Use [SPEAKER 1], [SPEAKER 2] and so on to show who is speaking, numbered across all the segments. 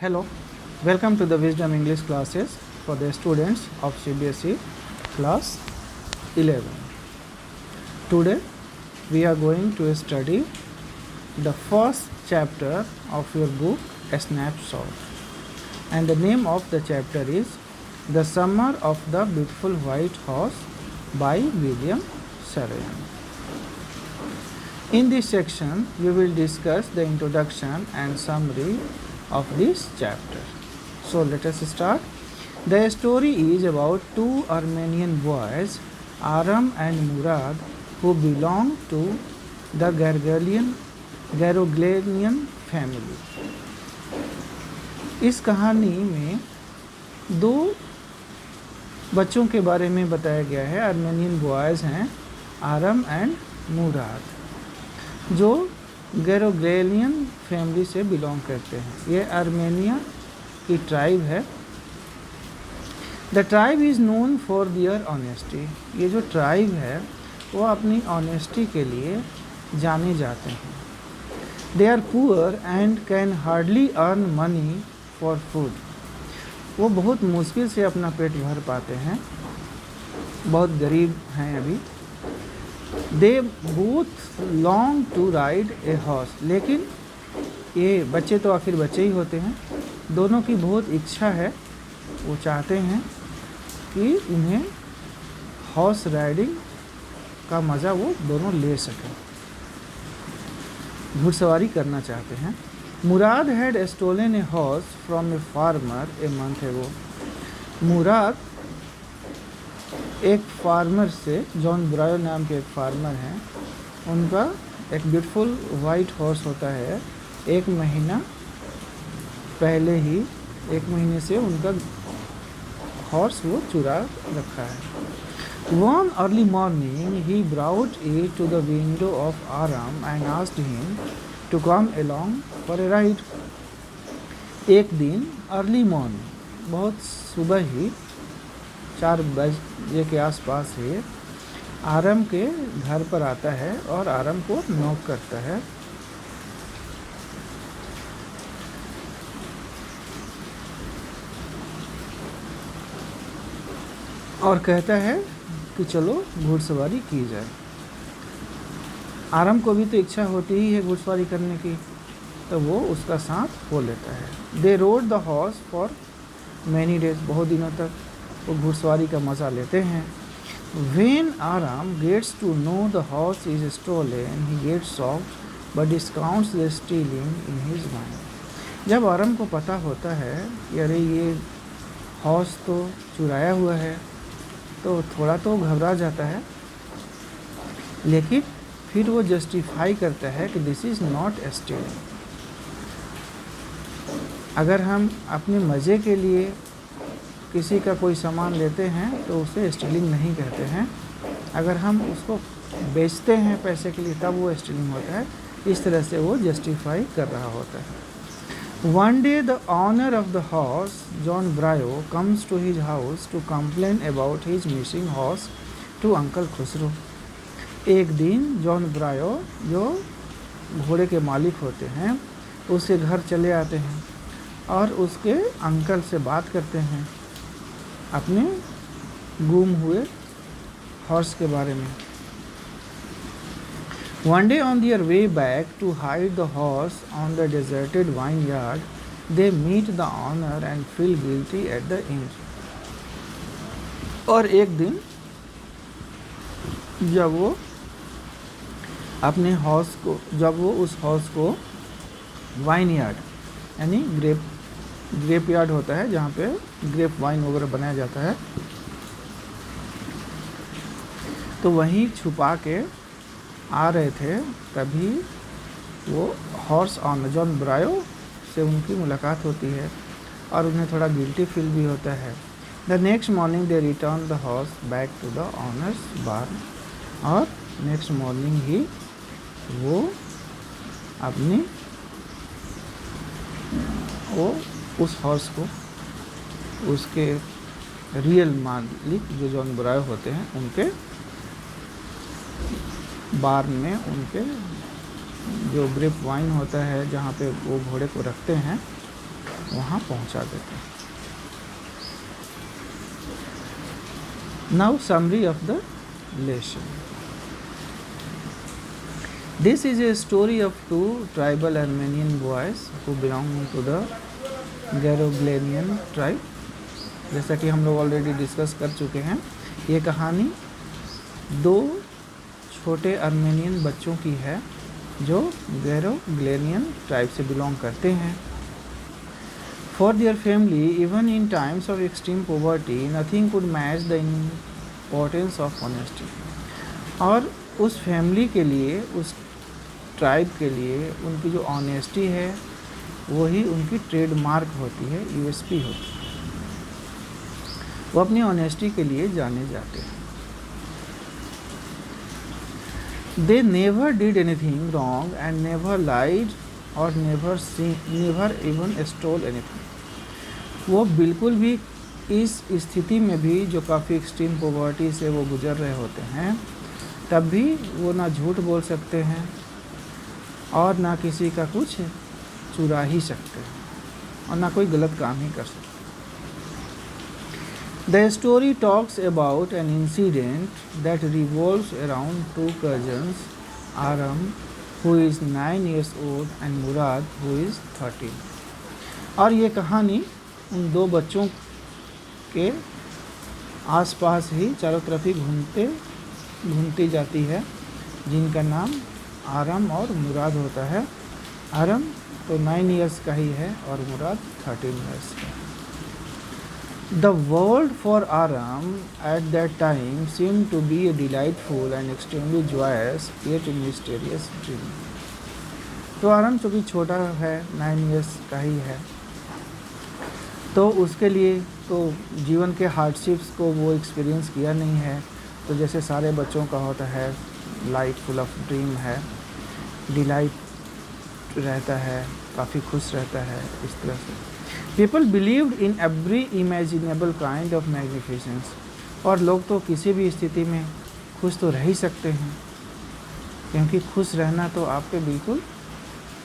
[SPEAKER 1] Hello, welcome to the Wisdom English classes for the students of CBSE class 11. Today we are going to study the first chapter of your book, A Snapshot, and the name of the chapter is The Summer of the Beautiful White Horse by William Saroyan. In this section, we will discuss the introduction and summary of this chapter. So let us start. The story is about two Armenian boys, Aram and Murad, who belong to the Garoglanian family. इस कहानी में दो बच्चों के बारे में बताया गया है। आर्मेनियन बॉयज़ हैं आरम एंड मुराद, जो गैरोग्लेनियन फैमिली से बिलोंग करते हैं। ये आर्मेनिया की ट्राइब है। The tribe is known for their honesty. ये जो ट्राइब है वो अपनी ऑनेस्टी के लिए जाने जाते हैं। They are poor and can hardly earn money for food. वो बहुत मुश्किल से अपना पेट भर पाते हैं, बहुत गरीब हैं अभी। They both long to ride a horse. लेकिन ये बच्चे तो आखिर बच्चे ही होते हैं, दोनों की बहुत इच्छा है, वो चाहते हैं कि उन्हें हॉर्स राइडिंग का मज़ा वो दोनों ले सकें, घुड़सवारी करना चाहते हैं। Murad had stolen a horse from a farmer a month ago. Murad एक फार्मर से, जॉन ब्रायो नाम के एक फार्मर हैं, उनका एक ब्यूटीफुल वाइट हॉर्स होता है। एक महीना पहले ही, एक महीने से उनका हॉर्स वो चुरा रखा है। One early morning he brought it to the window of Aram and asked him to come along for a ride. एक दिन अर्ली मॉर्निंग, बहुत सुबह ही 4 बजे के आसपास ही आरम के घर पर आता है और आरम को नॉक करता है। और कहता है कि चलो घुड़सवारी की जाए। आरम को भी तो इच्छा होती ही है घुड़सवारी करने की, तो वो उसका साथ हो लेता है। They rode the horse for many days. बहुत दिनों तक वो घुड़सवारी का मज़ा लेते हैं। When Aram gets to know the horse is stolen, he gets shocked but discounts the stealing in his mind. जब आरम को पता होता है कि अरे ये हॉर्स तो चुराया हुआ है, तो थोड़ा तो घबरा जाता है, लेकिन फिर वो जस्टिफाई करता है कि दिस इज़ नॉट स्टीलिंग। अगर हम अपने मज़े के लिए किसी का कोई सामान लेते हैं तो उसे स्टीलिंग नहीं कहते हैं। अगर हम उसको बेचते हैं पैसे के लिए, तब वो स्टीलिंग होता है। इस तरह से वो जस्टिफाई कर रहा होता है। One day the owner of the horse, John Byro, comes to his house to complain about his missing horse to uncle Khusro. एक दिन जॉन ब्रायो, जो घोड़े के मालिक होते हैं, उसके घर चले आते हैं और उसके अंकल से बात करते हैं अपने गुम हुए हॉर्स के बारे में। One day on their way back to hide the horse on the deserted vineyard, they meet the owner and feel guilty at the end. और एक दिन जब वो अपने हॉर्स को, जब वो उस हॉर्स को वाइनयार्ड यानी ग्रेप यार्ड होता है जहाँ पे ग्रेप वाइन वगैरह बनाया जाता है, तो वहीं छुपा के आ रहे थे, तभी वो हॉर्स ऑनर जॉन ब्रायो से उनकी मुलाकात होती है और उन्हें थोड़ा गिल्टी फील भी होता है। The next morning they return the horse back to the owners barn. और नेक्स्ट मॉर्निंग ही वो अपनी उस हॉर्स को उसके रियल मालिक जो जॉन ब्रायो होते हैं उनके बार्न में, उनके जो ग्रेप वाइन होता है जहाँ पे वो घोड़े को रखते हैं, वहाँ पहुँचा देते हैं। Now summary of the lesson. This is a story of two tribal Armenian boys who belong to the Geroglanian tribe। जैसा कि हम लोग ऑलरेडी डिस्कस कर चुके हैं, ये कहानी दो छोटे आर्मेनियन बच्चों की है जो गेरोग्लेनियन ट्राइब से बिलोंग करते हैं। For their family even in times of extreme poverty nothing could match the importance of honesty. और उस फैमिली के लिए, उस ट्राइब के लिए उनकी जो ऑनेस्टी है वही उनकी ट्रेडमार्क होती है, यूएसपी होती है। वो अपनी ऑनेस्टी के लिए जाने जाते हैं। They never did anything wrong and never lied और नेवर इवन स्टोल एनीथिंग। वो बिल्कुल भी इस स्थिति में भी, जो काफ़ी एक्सट्रीम पॉवर्टी से वो गुजर रहे होते हैं, तब भी वो ना झूठ बोल सकते हैं और ना किसी का कुछ चुरा ही सकते हैं और ना कोई गलत काम ही कर सकते। The story talks about an incident that revolves around two cousins, Aram, who is 9 years old, and Murad, who is 13। और ये कहानी उन दो बच्चों के आसपास ही चारों तरफ ही घूमती जाती है, जिनका नाम आरम और मुराद होता है। आरम तो 9 इयर्स का ही है और मुराद 13 इयर्स का। The world for Aram at that time seemed to be a delightful and extremely joyous yet mysterious dream। तो आरम चूँकि छोटा है, 9 इयर्स का ही है, तो उसके लिए तो जीवन के हार्डशिप्स को वो एक्सपीरियंस किया नहीं है। तो जैसे सारे बच्चों का होता है, लाइफ फुल ऑफ ड्रीम है, डिलाइट रहता है, काफ़ी खुश रहता है, इस तरह से। People believed in every imaginable kind of magnificence. और लोग तो किसी भी स्थिति में खुश तो रह ही सकते हैं, क्योंकि खुश रहना तो आपके बिल्कुल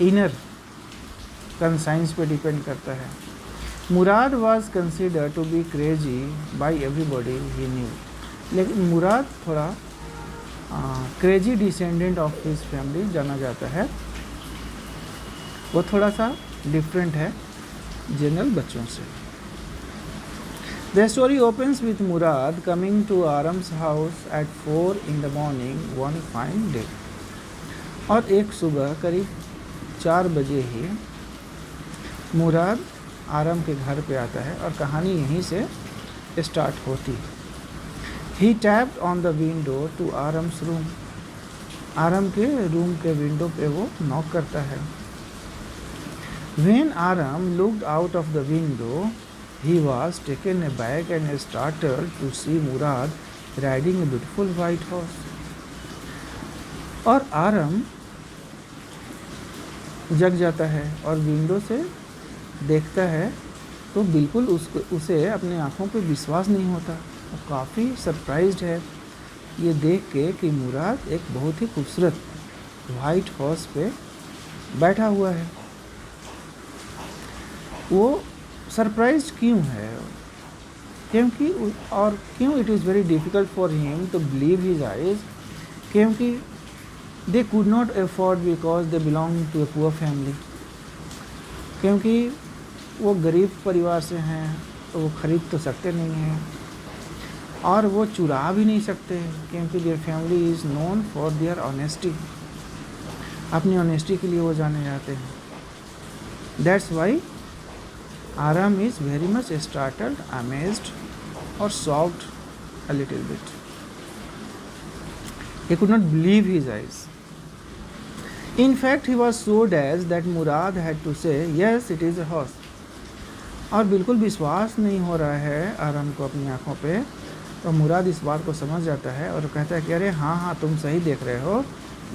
[SPEAKER 1] इनर कंसाइंस पे डिपेंड करता है। Mourad was consider to be crazy by everybody he knew. लेकिन मुराद थोड़ा crazy descendant of his family जाना जाता है। वो थोड़ा सा डिफरेंट है जनरल बच्चों से। The story opens with Mourad coming to Aram's house at 4 in the morning one fine day। और एक सुबह करीब 4 बजे ही मुराद आरम के घर पे आता है और कहानी यहीं से स्टार्ट होती है। He tapped on the window to Aram's room. Aram के रूम के विंडो पे वो नॉक करता है। When Aram looked out of the window, he was taken aback and startled to see Murad riding a beautiful white horse। और आरम जग जाता है और विंडो से देखता है तो बिल्कुल उसे अपने आँखों पे विश्वास नहीं होता। वो काफ़ी सरप्राइज्ड है ये देख के कि मुराद एक बहुत ही खूबसूरत वाइट हॉर्स पे बैठा हुआ है। वो सरप्राइज क्यों है? क्योंकि it is very difficult for him to believe his eyes, क्योंकि they could not afford because they belong to a poor family. क्योंकि वो गरीब परिवार से हैं तो वो ख़रीद तो सकते नहीं हैं और वो चुरा भी नहीं सकते, क्योंकि their family is known for their honesty. अपनी ऑनेस्टी के लिए वो जाने जाते हैं। That's why Aram is very much startled, amazed or shocked a little bit। He could not believe his eyes। In fact, he was so dazed that Murad had to say, "Yes, it is a horse।" और बिल्कुल विश्वास नहीं हो रहा है आराम को अपनी आँखों पे, तो मुराद इस बात को समझ जाता है और कहता है कि अरे हाँ तुम सही देख रहे हो,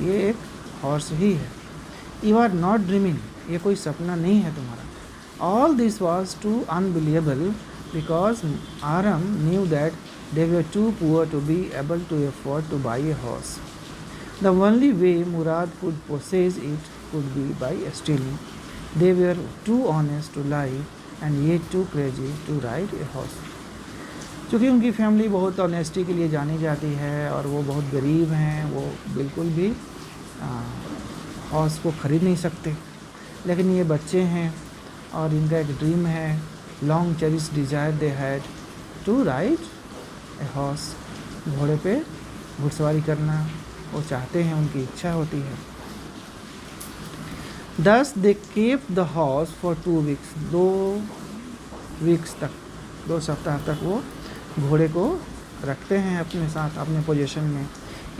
[SPEAKER 1] ये एक हॉर्स ही है। यू आर नॉट ड्रीमिंग, ये कोई सपना नहीं है तुम्हारा। All this was too unbelievable because Aram knew that they were too poor to be able to afford to buy a horse। The only way Murad could possess it could be by stealing। They were too honest to lie and ये too crazy to ride a horse. चूँकि उनकी family बहुत honesty के लिए जानी जाती है और वो बहुत गरीब हैं, वो बिल्कुल भी हॉर्स को ख़रीद नहीं सकते, लेकिन ये बच्चे हैं और इनका एक ड्रीम है, long cherish desire they had to ride a horse, घोड़े पे घुड़सवारी करना वो चाहते हैं, उनकी इच्छा होती है। Thus they kept the horse for 2 weeks, 2 weeks तक, 2 सप्ताह तक वो घोड़े को रखते हैं अपने साथ, अपने पोजीशन में,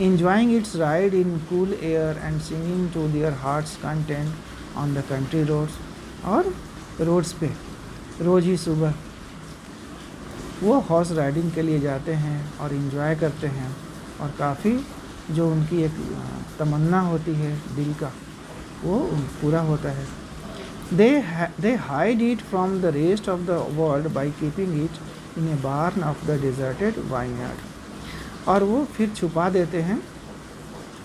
[SPEAKER 1] enjoying its ride in cool air and singing to their heart's content on the country roads। और रोड्स पे रोज़ ही सुबह वो हॉर्स राइडिंग के लिए जाते हैं और इन्जॉय करते हैं, और काफ़ी जो उनकी एक तमन्ना होती है दिल का वो पूरा होता है। They hide it from the rest of the world by keeping it in a barn of the deserted vineyard। और वो फिर छुपा देते हैं,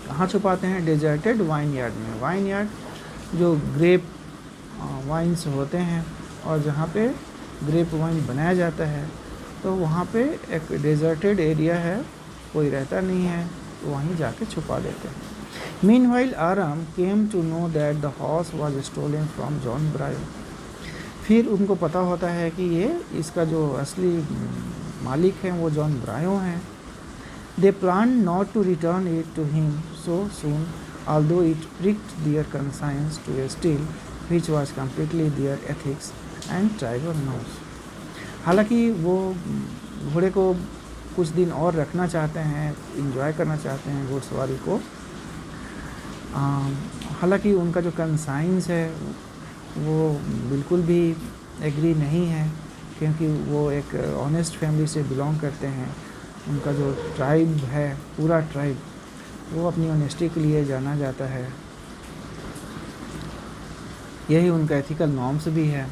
[SPEAKER 1] कहाँ छुपाते हैं? डेजर्टेड वाइनयार्ड में। वाइनयार्ड जो ग्रेप वाइन्स होते हैं और जहाँ पे ग्रेप वाइन बनाया जाता है, तो वहाँ पे एक डेजर्टेड एरिया है, कोई रहता नहीं है, तो वहीं जाके छुपा देते हैं। Meanwhile, Aram came to know that the horse was stolen from John Brayo। फिर उनको पता होता है कि ये इसका जो असली मालिक हैं वो जॉन ब्रायो हैं। They planned not to return it to him so soon, although it pricked their conscience to a steal, which was completely their ethics and tribal norms। हालांकि वो घोड़े को कुछ दिन और रखना चाहते हैं, इंजॉय करना चाहते हैं घोड़सवारी को, हालांकि उनका जो कंसाइंस है वो बिल्कुल भी एग्री नहीं है, क्योंकि वो एक ऑनेस्ट फैमिली से बिलोंग करते हैं। उनका जो ट्राइब है, पूरा ट्राइब, वो अपनी ऑनेस्टी के लिए जाना जाता है, यही उनका एथिकल नॉर्म्स भी है।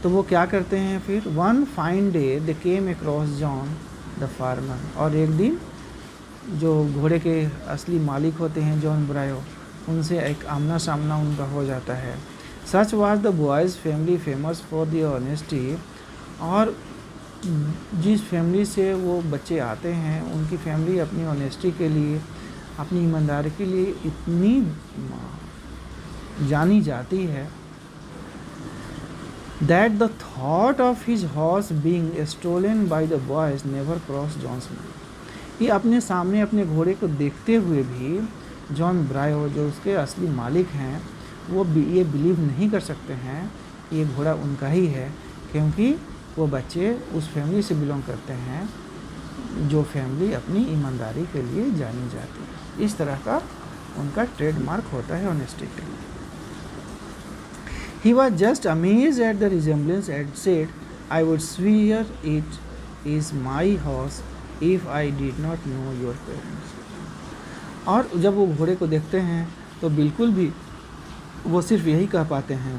[SPEAKER 1] तो वो क्या करते हैं फिर? One fine day they came across John the farmer. और एक दिन जो घोड़े के असली मालिक होते हैं जॉन ब्रायो, उनसे एक आमना सामना उनका हो जाता है। Such was the boys family famous for the honesty. और जिस फैमिली से वो बच्चे आते हैं, उनकी फैमिली अपनी ऑनेस्टी के लिए, अपनी ईमानदारी के लिए इतनी जानी जाती है that the thought of his horse being stolen by the boys never crossed John's mind। ये अपने सामने अपने घोड़े को देखते हुए भी जॉन ब्रायो, जो उसके असली मालिक हैं, वो ये बिलीव नहीं कर सकते हैं कि ये घोड़ा उनका ही है, क्योंकि वो बच्चे उस फैमिली से बिलोंग करते हैं जो फैमिली अपनी ईमानदारी के लिए जानी जाती है। इस तरह का उनका ट्रेडमार्क होता है ऑनेस्टी के लिए। He was just amazed at the resemblance and said, I would swear it is my horse if I did not know your parents। और जब वो घोड़े को देखते हैं तो बिल्कुल भी वो सिर्फ यही कह पाते हैं,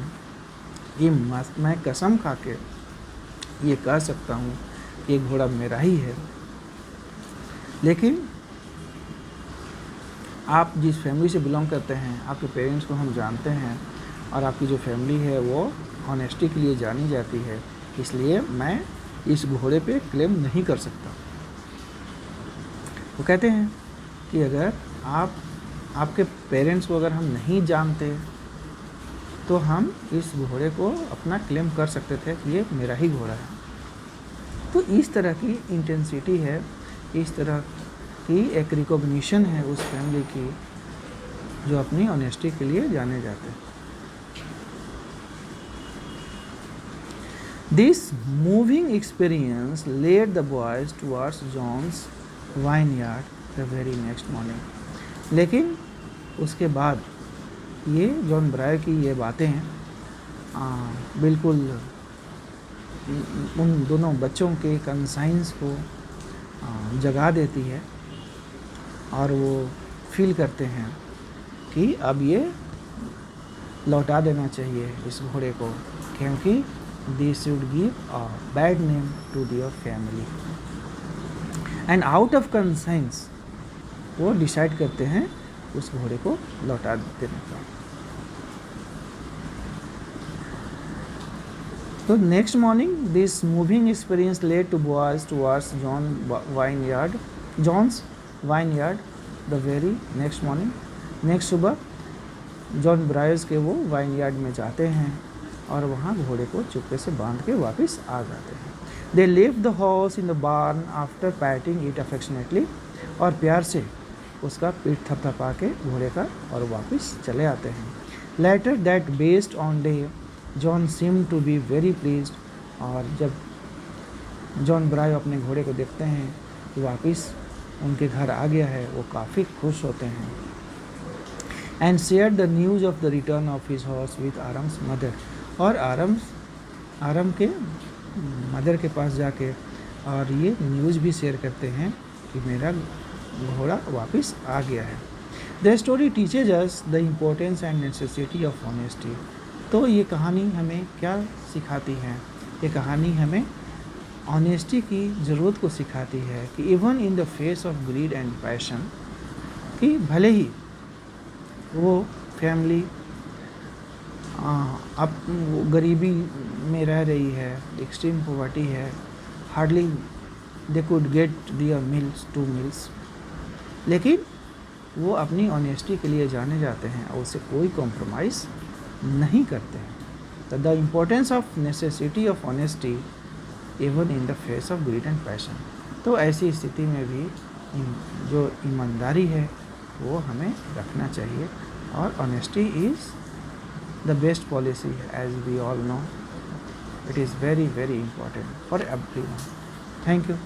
[SPEAKER 1] ये मैं कसम खा के ये कह सकता हूँ ये घोड़ा मेरा ही है। लेकिन आप जिस फैमिली से बिलोंग करते हैं, आपके पेरेंट्स को हम जानते हैं, और आपकी जो फैमिली है वो ऑनेस्टी के लिए जानी जाती है, इसलिए मैं इस घोड़े पे क्लेम नहीं कर सकता। वो कहते हैं कि अगर आपके पेरेंट्स को अगर हम नहीं जानते तो हम इस घोड़े को अपना क्लेम कर सकते थे कि ये मेरा ही घोड़ा है। तो इस तरह की इंटेंसिटी है, इस तरह की एक रिकॉग्निशन है उस फैमिली की जो अपनी ऑनेस्टी के लिए जाने जाते हैं। This moving experience led the boys towards John's vineyard the very next morning। लेकिन उसके बाद ये जॉन ब्रायो की ये बातें बिल्कुल उन दोनों बच्चों के कंसाइंस को जगा देती है, और वो फील करते हैं कि अब ये लौटा देना चाहिए इस घोड़े को, क्योंकि they should give a bad name to their family। and out of conscience वो डिसाइड करते हैं उस घोड़े को लौटा देने का। तो next morning this moving experience led to boys towards John's vineyard the very next morning. Next सुबह जॉन ब्रायर्स के वो वाइनयार्ड में जाते हैं और वहाँ घोड़े को चुपके से बांध के वापस आ जाते हैं। They leave the horse in the barn after patting it affectionately, और प्यार से उसका पीठ थपथपा के घोड़े का और वापस चले आते हैं। Later that based on day John seem to be very pleased, और जब जॉन ब्राय अपने घोड़े को देखते हैं कि वापस उनके घर आ गया है, वो काफ़ी खुश होते हैं। And share the news of the return of his horse with Aram's mother, और आरम के मदर के पास जाके और ये न्यूज़ भी शेयर करते हैं कि मेरा घोड़ा वापस आ गया है। The story teaches us the importance and necessity of honesty. तो ये कहानी हमें क्या सिखाती है? ये कहानी हमें ऑनेस्टी की ज़रूरत को सिखाती है कि even in the face of grid and passion, कि भले ही वो फैमिली अब वो गरीबी में रह रही है, एक्सट्रीम पॉवर्टी है, hardly they could get their meals 2 meals, लेकिन वो अपनी ऑनेस्टी के लिए जाने जाते हैं और उससे कोई कॉम्प्रोमाइज़ नहीं करते हैं। तो the importance of necessity of honesty even in the face of grid and passion. तो ऐसी स्थिति में भी जो ईमानदारी है वो हमें रखना चाहिए, और honesty is the best policy, as we all know. It is very, very important for everyone. Thank you.